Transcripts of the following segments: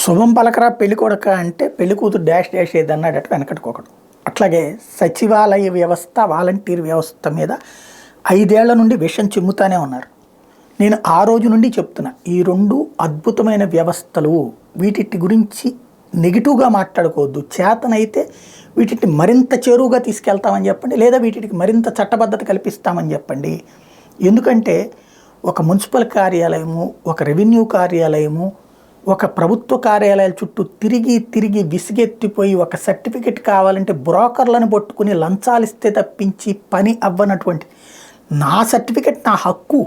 శుభం పలకరా పెళ్లి కొడక అంటే పెళ్లి కూతురు డాష్ డాష్ ఏదన్నాడట వెనకట్టుకోకడు. అట్లాగే సచివాలయ వ్యవస్థ వాలంటీర్ వ్యవస్థ మీద 5 ఏళ్ల నుండి విషం చిమ్ముతానే ఉన్నారు. నేను ఆ రోజు నుండి చెప్తున్నా, ఈ రెండు అద్భుతమైన వ్యవస్థలు, వీటి గురించి నెగిటివ్గా మాట్లాడుకోవద్దు. చేతనైతే వీటిని మరింత చేరువుగా తీసుకెళ్తామని చెప్పండి, లేదా వీటికి మరింత చట్టబద్ధత కల్పిస్తామని చెప్పండి. ఎందుకంటే ఒక మున్సిపల్ కార్యాలయము, ఒక రెవెన్యూ కార్యాలయము, ఒక ప్రభుత్వ కార్యాలయాల చుట్టూ తిరిగి తిరిగి విసిగెత్తిపోయి ఒక సర్టిఫికెట్ కావాలంటే బ్రోకర్లను పట్టుకుని లంచాలు ఇస్తే తప్పించి పని అవ్వనటువంటి, నా సర్టిఫికెట్ నా హక్కు,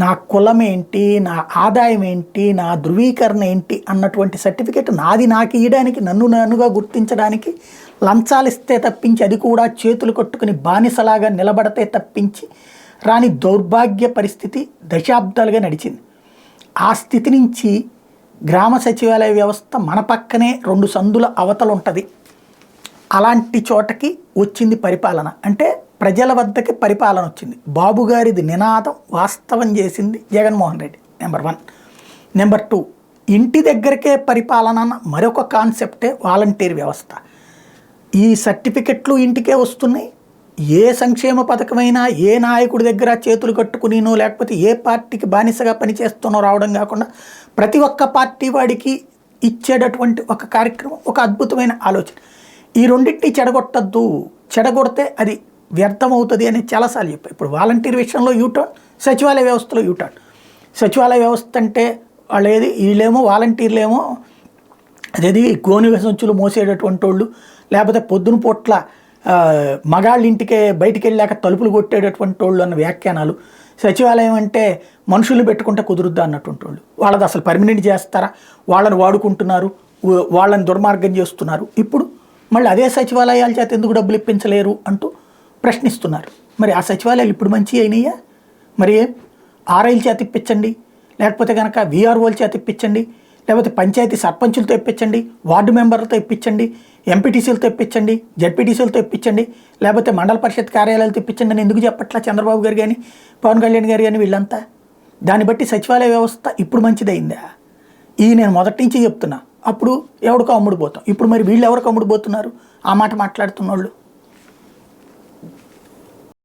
నా కులం ఏంటి, నా ఆదాయం ఏంటి, నా ధృవీకరణ ఏంటి అన్నటువంటి సర్టిఫికెట్ నాది నాకు ఇవ్వడానికి, నన్నుగా గుర్తించడానికి లంచాలు ఇస్తే తప్పించి, అది కూడా చేతులు కట్టుకుని బానిసలాగా నిలబడితే తప్పించి రాని దౌర్భాగ్య పరిస్థితి దశాబ్దాలుగా నడిచింది. ఆ స్థితి నుంచి గ్రామ సచివాలయ వ్యవస్థ మన పక్కనే 2 సందుల అవతల ఉంటుంది. అలాంటి చోటకి వచ్చింది పరిపాలన. అంటే ప్రజల వద్దకి పరిపాలన వచ్చింది. బాబు గారిది నినాదం వాస్తవం చేసింది జగన్మోహన్ రెడ్డి. నెంబర్ 1. నెంబర్ 2, ఇంటి దగ్గరకే పరిపాలన అన్న మరొక కాన్సెప్టే వాలంటీర్ వ్యవస్థ. ఈ సర్టిఫికెట్లు ఇంటికే వస్తున్నాయి. ఏ సంక్షేమ పథకమైనా ఏ నాయకుడి దగ్గర చేతులు కట్టుకునినో, లేకపోతే ఏ పార్టీకి బానిసగా పనిచేస్తున్నో రావడం కాకుండా ప్రతి ఒక్క పార్టీ వాడికి ఇచ్చేటటువంటి ఒక కార్యక్రమం, ఒక అద్భుతమైన ఆలోచన. ఈ రెండింటిని చెడగొట్టద్దు, చెడగొడితే అది వ్యర్థమవుతుంది అని చాలాసార్లు చెప్పారు. ఇప్పుడు వాలంటీర్ విషయంలో యూటర్న్, సచివాలయ వ్యవస్థలో యూటర్న్. సచివాలయ వ్యవస్థ అంటే వాళ్ళు వీళ్ళేమో వాలంటీర్లేమో అదేది గోనె సంచులు మోసేటటువంటి వాళ్ళు, లేకపోతే పొద్దున పూట్ల మగాళ్ళ ఇంటికే బయటికి వెళ్ళాక తలుపులు కొట్టేటటువంటి వాళ్ళు అన్న వ్యాఖ్యానాలు. సచివాలయం అంటే మనుషుల్ని పెట్టుకుంటే కుదురుద్దా అన్నటువంటి వాళ్ళు. వాళ్ళది అసలు పర్మనెంట్ చేస్తారా, వాళ్ళని వాడుకుంటున్నారు, వాళ్ళని దుర్మార్గం చేస్తున్నారు. ఇప్పుడు మళ్ళీ అదే సచివాలయాల చేత ఎందుకు డబ్బులు ఇప్పించలేరు అంటూ ప్రశ్నిస్తున్నారు. మరి ఆ సచివాలయాలు ఇప్పుడు మంచి అయినాయా? మరి ఆర్ఐల చేత ఇప్పించండి, లేకపోతే కనుక వీఆర్ఓల చేత ఇప్పించండి, లేకపోతే పంచాయతీ సర్పంచులతో ఇప్పించండి, వార్డు మెంబర్లతో ఇప్పించండి, ఎంపీటీసీలతో ఇప్పించండి, జడ్పీటీసీలతో ఇప్పించండి, లేకపోతే మండల పరిషత్ కార్యాలయాలతో ఇప్పించండి అని ఎందుకు చెప్పట్లా చంద్రబాబు గారు కానీ పవన్ కళ్యాణ్ గారు కానీ వీళ్ళంతా? దాన్ని బట్టి సచివాలయ వ్యవస్థ ఇప్పుడు మంచిదైందా? నేను మొదటి నుంచి చెప్తున్నా. అప్పుడు ఎవరికో అమ్ముడుపోతాం, ఇప్పుడు మరి వీళ్ళు ఎవరికి అమ్ముడుపోతున్నారు? ఆ మాట మాట్లాడుతున్న వాళ్ళు